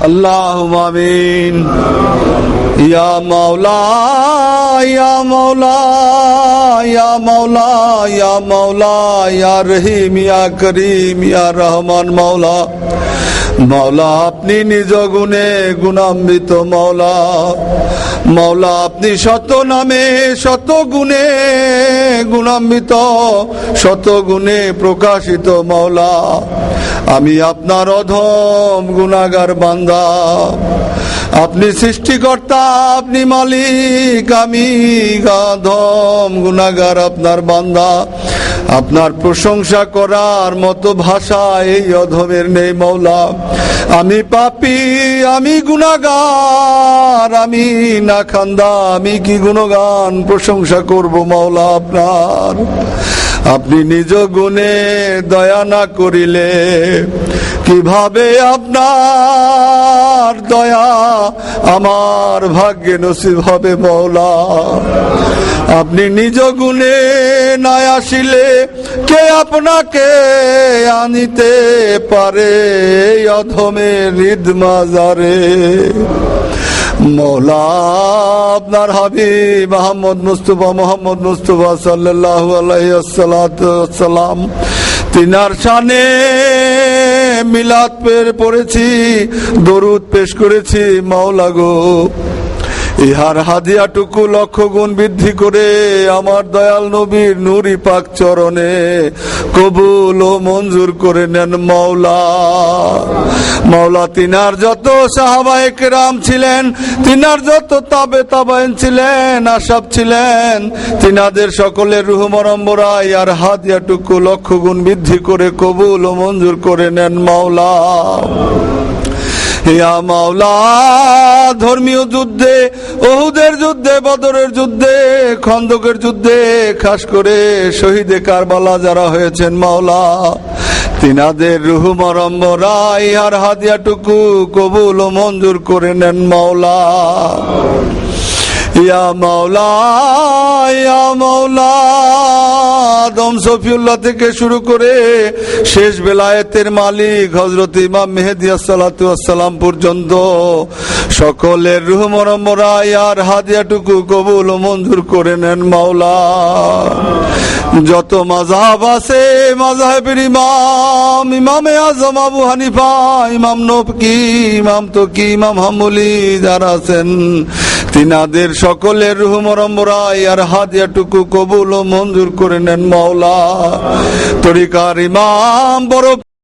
আল্লাহুম্মা আমিন। ইয়া মাওলা ইয়া মাওলা ইয়া মাওলা ইয়া মাওলা ইয়া রহিম ইয়া করিম ইয়া রহমান মাওলা। মাওলা আপনি নিজ গুণে গুণান্বিত মাওলা। মাওলা আপনি শত নামে শত গুণে গুণান্বিত, শত গুণে প্রকাশিত মাওলা। আমি আপনার অধম গুনাহগার বান্দা। আপনি সৃষ্টিকর্তা, আপনি মালিক, আমি অধম গুনাহগার আপনার বান্দা। আপনার প্রশংসা করার মতো ভাষা এই অধমের নেই মাওলা। আমি পাপী, আমি গুনাহগার, আমি নাখান্দা, আমি কি গুণগান প্রশংসা করব মাওলা আপনার। আপনি নিজ গুণে দয়া না করিলে কিভাবে আপনার দয়া আমার ভাগ্যে নসিব হবে মাওলা। আপনি নিজ গুণে না আসিলে কে আপনাকে আনিতে পারে এই অধমের হৃদ মাজারে। মৌলা আপনার হাবিব মোহাম্মদ মুস্তাফা সাল্লাল্লাহু আলাইহি ওয়াসাল্লাম তিনার শানে মিলাদ পড়েছি, দরুদ পেশ করেছি মাওলা গো। ইহার হাদিয়াটুকু লক্ষ গুণ বৃদ্ধি করে আমার দয়াল নবীর নূরি পাক চরণে কবুল ও মঞ্জুর করে নেন মাওলা। মাওলা তিনার যত সাহাবায়ে কেরাম ছিলেন, তিনার যত তাবেঈন ছিলেন, আসাব ছিলেন, তিনাদের সকলের রূহ মরম্বরা আর হাদিয়াটুকু লক্ষ গুণ বৃদ্ধি করে কবুল ও মঞ্জুর করে নেন মাওলা। ইয়া মাওলা ধর্মীয় যুদ্ধে, উহুদের যুদ্ধে, বদরের যুদ্ধে, খন্দকের যুদ্ধে, খাস করে শহীদে কারবালা যারা হয়েছেন মাওলা, তিনাদের রূহ মরম্বরা ইহার হাদিয়াটুকু কবুল ও মঞ্জুর করে নেন মাওলা। ইয়া মাওলা ইয়া মাওলা আদম সফিউল্লাহ থেকে শুরু করে শেষ বেলায়েতের মালিক হযরত ইমাম মেহেদী আসসালাতু ওয়াসসালাম পর্যন্ত সকলের রূহ মরম্বরা আর হাদিয়াটুকু কবুল ও মঞ্জুর করে নেন মাওলা। যত মাযহাব আছে মাযহাবের ইমামে আযম আবু হানিফা, ইমাম নবকি, ইমাম তকি, ইমাম হাম্বলি যারা আছেন, তিনাদের সকলের রূহ মরম্বরা আর হাদিয়াটুকু কবুল ও মঞ্জুর করে নেন মাওলা। তরিকার ইমাম বড়